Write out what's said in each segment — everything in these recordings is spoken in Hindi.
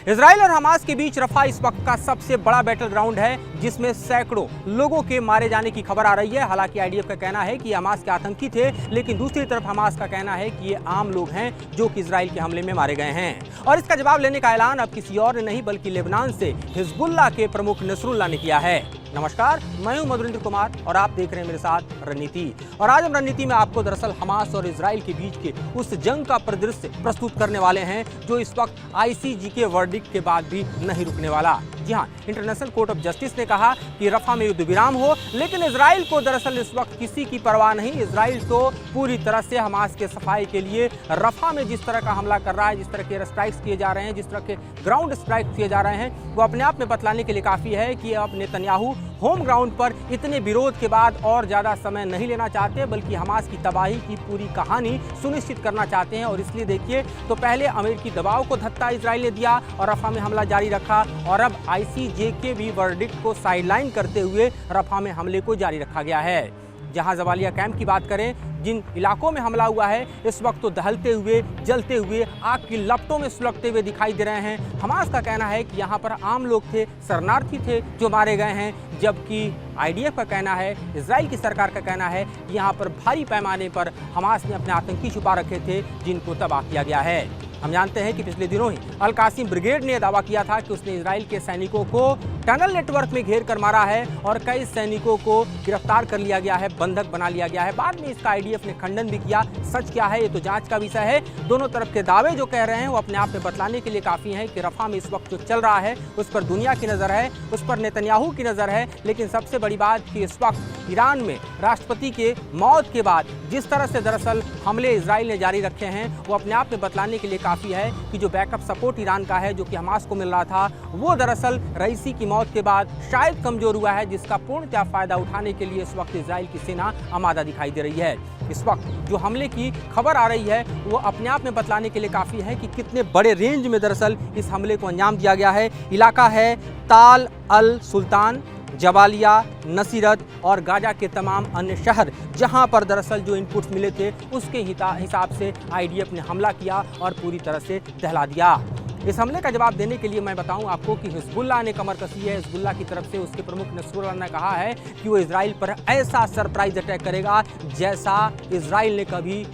इजराइल और हमास के बीच रफा इस वक्त का सबसे बड़ा बैटल ग्राउंड है, जिसमें सैकड़ों लोगों के मारे जाने की खबर आ रही है। हालांकि आईडीएफ का कहना है कि हमास के आतंकी थे, लेकिन दूसरी तरफ हमास का कहना है कि ये आम लोग हैं जो कि इजराइल के हमले में मारे गए हैं। और इसका जवाब लेने का ऐलान अब किसी और ने नहीं बल्कि लेबनान से हिजबुल्लाह के प्रमुख नसरुल्लाह ने किया है। नमस्कार, मैं हूं मधुरेंद्र कुमार और आप देख रहे हैं मेरे साथ रणनीति। और आज हम रणनीति में आपको दरअसल हमास और इजराइल के बीच के उस जंग का परिदृश्य प्रस्तुत करने वाले हैं जो इस वक्त आईसीजे के वर्डिक्ट के बाद भी नहीं रुकने वाला। जी हां, इंटरनेशनल कोर्ट ऑफ जस्टिस ने कहा कि रफा में युद्ध विराम हो, लेकिन इजराइल को दरअसल इस वक्त किसी की परवाह नहीं। इजराइल तो पूरी तरह से हमास के सफाई के लिए रफा में जिस तरह का हमला कर रहा है, जिस तरह के एयर स्ट्राइक्स किए जा रहे हैं, जिस तरह के ग्राउंड स्ट्राइक किए जा रहे हैं, वो अपने आप में बतलाने के लिए काफ़ी है कि अब नेतन्याहू होम ग्राउंड पर इतने विरोध के बाद और ज़्यादा समय नहीं लेना चाहते, बल्कि हमास की तबाही की पूरी कहानी सुनिश्चित करना चाहते हैं। और इसलिए देखिए, तो पहले अमेरिकी दबाव को धत्ता इजराइल ने दिया और रफा में हमला जारी रखा, और अब आईसीजे के भी वर्डिक्ट को साइडलाइन करते हुए रफा में हमले को जारी रखा गया है। जहां जवालिया कैंप की बात करें, जिन इलाकों में हमला हुआ है, इस वक्त तो दहलते हुए, जलते हुए, आग की लपटों में सुलगते हुए दिखाई दे रहे हैं। हमास का कहना है कि यहाँ पर आम लोग थे, शरणार्थी थे जो मारे गए हैं, जबकि आईडीएफ का कहना है, इजराइल की सरकार का कहना है कि यहाँ पर भारी पैमाने पर हमास ने अपने आतंकी छुपा रखे थे जिनको तबाह किया गया है। हम जानते हैं कि पिछले दिनों ही अल कासिम ब्रिगेड ने दावा किया था कि उसने इजराइल के सैनिकों को टनल नेटवर्क में घेर कर मारा है और कई सैनिकों को गिरफ्तार कर लिया गया है, बंधक बना लिया गया है। बाद में इसका आईडीएफ ने खंडन भी किया। सच क्या है ये तो जांच का विषय है। दोनों तरफ के दावे जो कह रहे हैं वो अपने आप में बतलाने के लिए काफ़ी हैं कि रफा में इस वक्त जो चल रहा है उस पर दुनिया की नज़र है, उस पर नेतन्याहू की नज़र है। लेकिन सबसे बड़ी बात कि इस वक्त ईरान में राष्ट्रपति के मौत के बाद जिस तरह से दरअसल हमले इजराइल ने जारी रखे हैं, वो अपने आप में बतलाने के लिए काफ़ी है कि जो बैकअप सपोर्ट ईरान का है, जो कि हमास को मिल रहा था, वो दरअसल रईसी की मौत के बाद शायद कमजोर हुआ है, जिसका पूर्णतः फायदा उठाने के लिए इस वक्त इजराइल की सेना आमादा दिखाई दे रही है। इस वक्त जो हमले की खबर आ रही है वो अपने आप में बतलाने के लिए काफ़ी है कि कितने बड़े रेंज में दरअसल इस हमले को अंजाम दिया गया है। इलाका है ताल अल सुल्तान, जबालिया, नसीरत और गाजा के तमाम अन्य शहर, जहां पर दरअसल जो इनपुट्स मिले थे उसके हिसाब से आईडीएफ ने हमला किया और पूरी तरह से दहला दिया। इस हमले का जवाब देने के लिए मैं बताऊं आपको कि हिजबुल्लाह ने कमर कसी है। हिजबुल्लाह की तरफ से उसके प्रमुख नसरुल्लाह ने कहा है कि वो इजराइल पर ऐसा सरप्राइज अटैक करेगा जैसा इजराइल ने कभी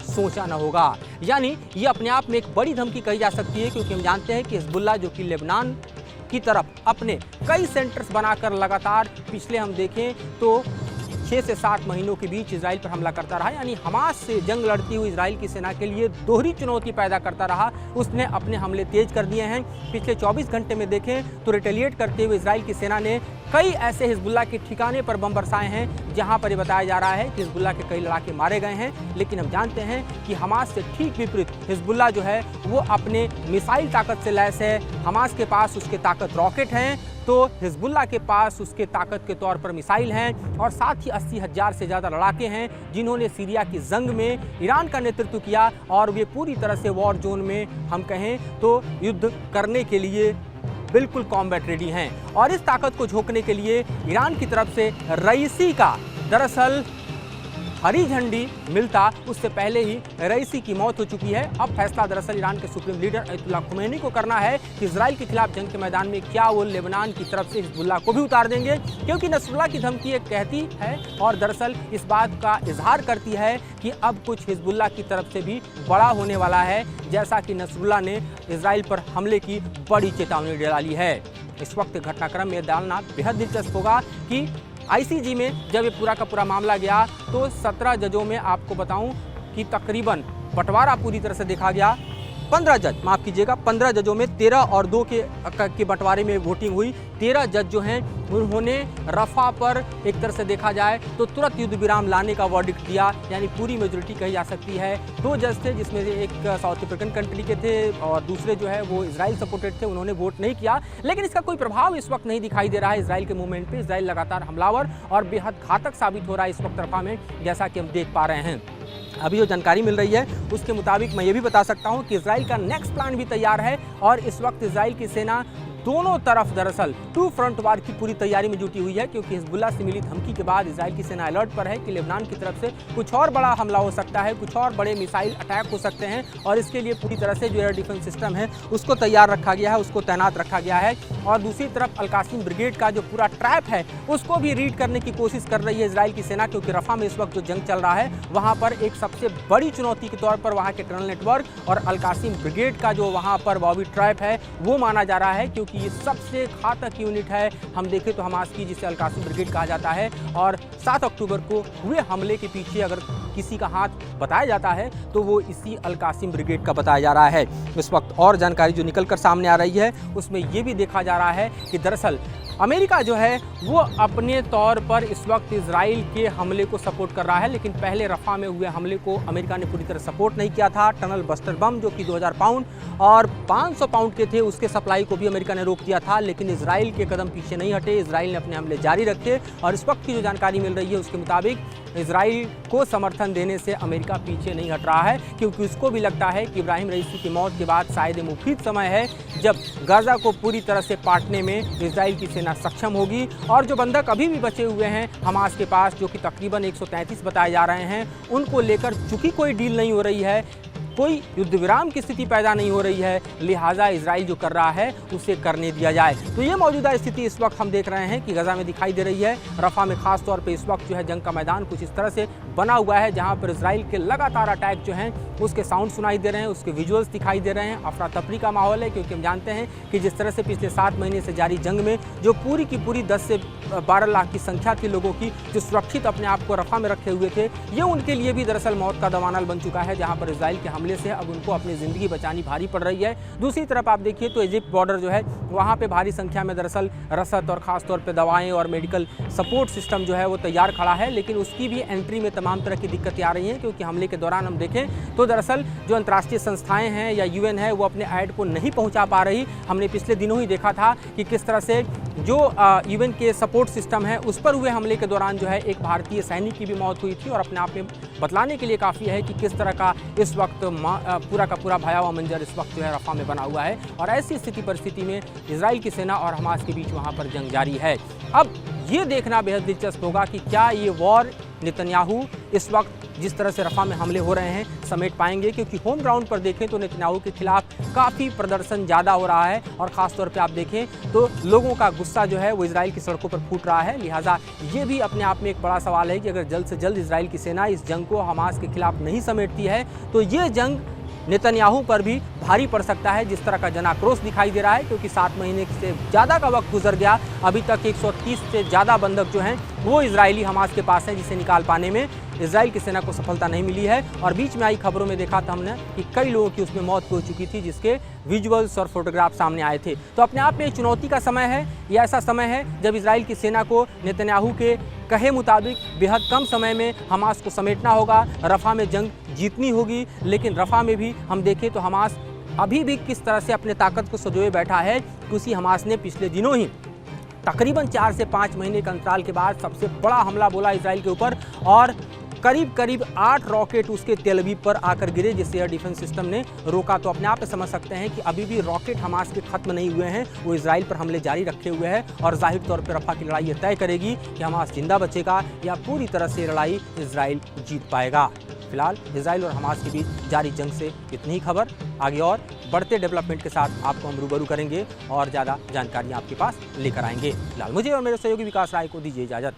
सोचा न होगा। यानी ये अपने आप में एक बड़ी धमकी कही जा सकती है, क्योंकि हम जानते हैं कि हिजबुल्लाह जो कि लेबनान की तरफ अपने कई सेंटर्स बनाकर लगातार पिछले हम देखें तो 6 से 7 महीनों के बीच इजराइल पर हमला करता रहा, यानी हमास से जंग लड़ती हुई इजराइल की सेना के लिए दोहरी चुनौती पैदा करता रहा। उसने अपने हमले तेज कर दिए हैं। पिछले 24 घंटे में देखें तो रिटेलिएट करते हुए इजराइल की सेना ने कई ऐसे हिजबुल्लाह के ठिकाने पर बम बरसाए हैं जहां पर ये बताया जा रहा है कि हिजबुल्लाह के कई लड़ाके मारे गए हैं। लेकिन हम जानते हैं कि हमास से ठीक विपरीत हिजबुल्लाह जो है वो अपने मिसाइल ताकत से लैस है। हमास के पास उसके ताकत रॉकेट हैं, तो हिजबुल्लाह के पास उसके ताकत के तौर पर मिसाइल हैं और साथ ही 80,000 से ज़्यादा लड़ाके हैं जिन्होंने सीरिया की जंग में ईरान का नेतृत्व किया, और वे पूरी तरह से वॉर जोन में हम कहें तो युद्ध करने के लिए बिल्कुल कॉम्बैट रेडी हैं। और इस ताकत को झोंकने के लिए ईरान की तरफ से रईसी का दरअसल हरी झंडी मिलता उससे पहले ही रईसी की मौत हो चुकी है। अब फैसला दरअसल ईरान के सुप्रीम लीडर अयतुल्लाह खुमैनी को करना है कि इजराइल के खिलाफ जंग के मैदान में क्या वो लेबनान की तरफ से हिजबुल्लाह को भी उतार देंगे, क्योंकि नसरुल्लाह की धमकी एक कहती है और दरअसल इस बात का इजहार करती है कि अब कुछ हिजबुल्लाह की तरफ से भी बड़ा होने वाला है, जैसा कि नसरुल्लाह ने इजराइल पर हमले की बड़ी चेतावनी डाली है। इस वक्त घटनाक्रम में डालना बेहद दिलचस्प होगा कि आईसीजे में जब ये पूरा का पूरा मामला गया तो 17 जजों में आपको बताऊं कि तकरीबन बंटवारा पूरी तरह से देखा गया। 15 जज, माफ़ कीजिएगा, 15 जजों में 13 और 2 के बंटवारे में वोटिंग हुई। 13 जज जो हैं उन्होंने रफा पर एक तरह से देखा जाए तो तुरंत युद्ध विराम लाने का वर्डिक्ट दिया, यानी पूरी मेजोरिटी कही जा सकती है। 2 जज थे जिसमें से एक साउथ अफ्रीकन कंट्री के थे और दूसरे जो है वो इजराइल सपोर्टेड थे, उन्होंने वोट नहीं किया। लेकिन इसका कोई प्रभाव इस वक्त नहीं दिखाई दे रहा है इजराइल के मूवमेंट पर। इजराइल लगातार हमलावर और बेहद घातक साबित हो रहा है इस वक्त रफा में, जैसा कि हम देख पा रहे हैं। अभी जो जानकारी मिल रही है उसके मुताबिक मैं ये भी बता सकता हूँ कि इजराइल का नेक्स्ट प्लान भी तैयार है और इस वक्त इजराइल की सेना दोनों तरफ दरअसल टू फ्रंट वार की पूरी तैयारी में जुटी हुई है, क्योंकि हिजबुल्लाह से मिली धमकी के बाद इजराइल की सेना अलर्ट पर है कि लेबनान की तरफ से कुछ और बड़ा हमला हो सकता है, कुछ और बड़े मिसाइल अटैक हो सकते हैं और इसके लिए पूरी तरह से जो एयर डिफेंस सिस्टम है उसको तैयार रखा गया है, उसको तैनात रखा गया है। और दूसरी तरफ अल-कासिम ब्रिगेड का जो पूरा ट्रैप है उसको भी रीड करने की कोशिश कर रही है इजराइल की सेना, क्योंकि रफा में इस वक्त जो जंग चल रहा है वहां पर एक सबसे बड़ी चुनौती के तौर पर वहां के टनल नेटवर्क और अल-कासिम ब्रिगेड का जो वहां पर बॉबी ट्रैप है वो माना जा रहा है, क्योंकि ये सबसे घातक यूनिट है हम देखें तो हमास की, जिसे अल-कासिम ब्रिगेड कहा जाता है। और 7 अक्टूबर को हुए हमले के पीछे अगर किसी का हाथ बताया जाता है तो वो इसी अल-कासिम ब्रिगेड का बताया जा रहा है। इस वक्त और जानकारी जो निकलकर सामने आ रही है उसमें ये भी देखा जा रहा है कि दरअसल अमेरिका जो है वो अपने तौर पर इस वक्त इजराइल के हमले को सपोर्ट कर रहा है, लेकिन पहले रफा में हुए हमले को अमेरिका ने पूरी तरह सपोर्ट नहीं किया था। टनल बस्टर बम जो कि 2000 पाउंड और 500 पाउंड के थे उसके सप्लाई को भी अमेरिका ने रोक दिया था, लेकिन इजराइल के कदम पीछे नहीं हटे। इजराइल ने अपने हमले जारी रखे और इस वक्त की जो जानकारी मिल रही है उसके मुताबिक इजराइल को समर्थन देने से अमेरिका पीछे नहीं हट रहा है, क्योंकि उसको भी लगता है कि इब्राहिम रईसी की मौत के बाद शायद मुफीद समय है जब गाजा को पूरी तरह से पाटने में इजराइल की सेना सक्षम होगी। और जो बंधक अभी भी बचे हुए हैं हमास के पास, जो कि तकरीबन 133 बताए जा रहे हैं, उनको लेकर चूंकि कोई डील नहीं हो रही है, कोई युद्ध विराम की स्थिति पैदा नहीं हो रही है, लिहाजा इजराइल जो कर रहा है उसे करने दिया जाए। तो ये मौजूदा स्थिति इस वक्त हम देख रहे हैं कि गजा में दिखाई दे रही है। रफा में खास तौर पे इस वक्त जो है जंग का मैदान कुछ इस तरह से बना हुआ है, जहां पर इजराइल के लगातार अटैक जो हैं उसके साउंड सुनाई दे रहे हैं, उसके विजुअल्स दिखाई दे रहे हैं। अफरा तफरी का माहौल है, क्योंकि हम जानते हैं कि जिस तरह से पिछले 7 महीने से जारी जंग में जो पूरी की पूरी 10 से 12 लाख की संख्या थी लोगों की जो सुरक्षित अपने आप को रफा में रखे हुए थे, ये उनके लिए भी दरअसल मौत का दवानल बन चुका है, जहाँ पर इजराइल के हमले से अब उनको अपनी ज़िंदगी बचानी भारी पड़ रही है। दूसरी तरफ आप देखिए तो इजिप्ट बॉर्डर जो है वहाँ पे भारी संख्या में दरअसल रसद और ख़ास तौर पे दवाएं और मेडिकल सपोर्ट सिस्टम जो है वो तैयार खड़ा है, लेकिन उसकी भी एंट्री में तमाम तरह की दिक्कतें आ रही हैं, क्योंकि हमले के दौरान हम देखें तो दरअसल जो अंतर्राष्ट्रीय संस्थाएं हैं या यूएन है वो अपने ऐड को नहीं पहुँचा पा रही। हमने पिछले दिनों ही देखा था कि किस तरह से जो यूएन के सपोर्ट सिस्टम है उस पर हुए हमले के दौरान जो है एक भारतीय सैनिक की भी मौत हुई थी, और अपने आप में बतलाने के लिए काफ़ी है कि किस तरह का इस वक्त पूरा का पूरा भयावह मंजर इस वक्त जो है रफा में बना हुआ है। और ऐसी परिस्थिति में इजराइल की सेना और हमास के बीच वहाँ पर जंग जारी है। अब ये देखना बेहद दिलचस्प होगा कि क्या ये वॉर नेतन्याहू इस वक्त जिस तरह से रफा में हमले हो रहे हैं समेट पाएंगे, क्योंकि होम ग्राउंड पर देखें तो नेतन्याहू के खिलाफ काफ़ी प्रदर्शन ज़्यादा हो रहा है, और ख़ास तौर पे आप देखें तो लोगों का गुस्सा जो है वो इजराइल की सड़कों पर फूट रहा है। लिहाजा ये भी अपने आप में एक बड़ा सवाल है कि अगर जल्द से जल्द इजराइल की सेना इस जंग को हमास के खिलाफ नहीं समेटती है तो ये जंग नेतन्याहू पर भी भारी पड़ सकता है, जिस तरह का जनाक्रोश दिखाई दे रहा है, क्योंकि 7 महीने से ज़्यादा का वक्त गुजर गया, अभी तक 130 से ज़्यादा बंधक जो हैं वो इजरायली हमास के पास हैं, जिसे निकाल पाने में इजराइल की सेना को सफलता नहीं मिली है। और बीच में आई खबरों में देखा था हमने कि कई लोगों की उसमें मौत हो चुकी थी, जिसके विजुअल्स और फोटोग्राफ सामने आए थे। तो अपने आप में एक चुनौती का समय है, यह ऐसा समय है जब इजराइल की सेना को नेतन्याहू के कहे मुताबिक बेहद कम समय में हमास को समेटना होगा, रफा में जंग जीतनी होगी। लेकिन रफा में भी हम देखें तो हमास अभी भी किस तरह से अपने ताकत को सजोए बैठा है, क्योंकि हमास ने पिछले दिनों ही तकरीबन 4 से 5 महीने के अंतराल के बाद सबसे बड़ा हमला बोला इजराइल के ऊपर, और करीब 8 रॉकेट उसके तेल अवीव पर आकर गिरे, जिससे एयर डिफेंस सिस्टम ने रोका। तो अपने आप में समझ सकते हैं कि अभी भी रॉकेट हमास के खत्म नहीं हुए हैं, वो इजराइल पर हमले जारी रखे हुए हैं, और जाहिर तौर पर रफा की लड़ाई ये तय करेगी कि हमास जिंदा बचेगा या पूरी तरह से लड़ाई इजराइल जीत पाएगा। फिलहाल इजराइल और हमास के बीच जारी जंग से इतनी ही खबर। आगे और बढ़ते डेवलपमेंट के साथ आपको हम रूबरू करेंगे और ज़्यादा जानकारियाँ आपके पास लेकर आएंगे। फिलहाल मुझे और मेरे सहयोगी विकास राय को दीजिए इजाज़त।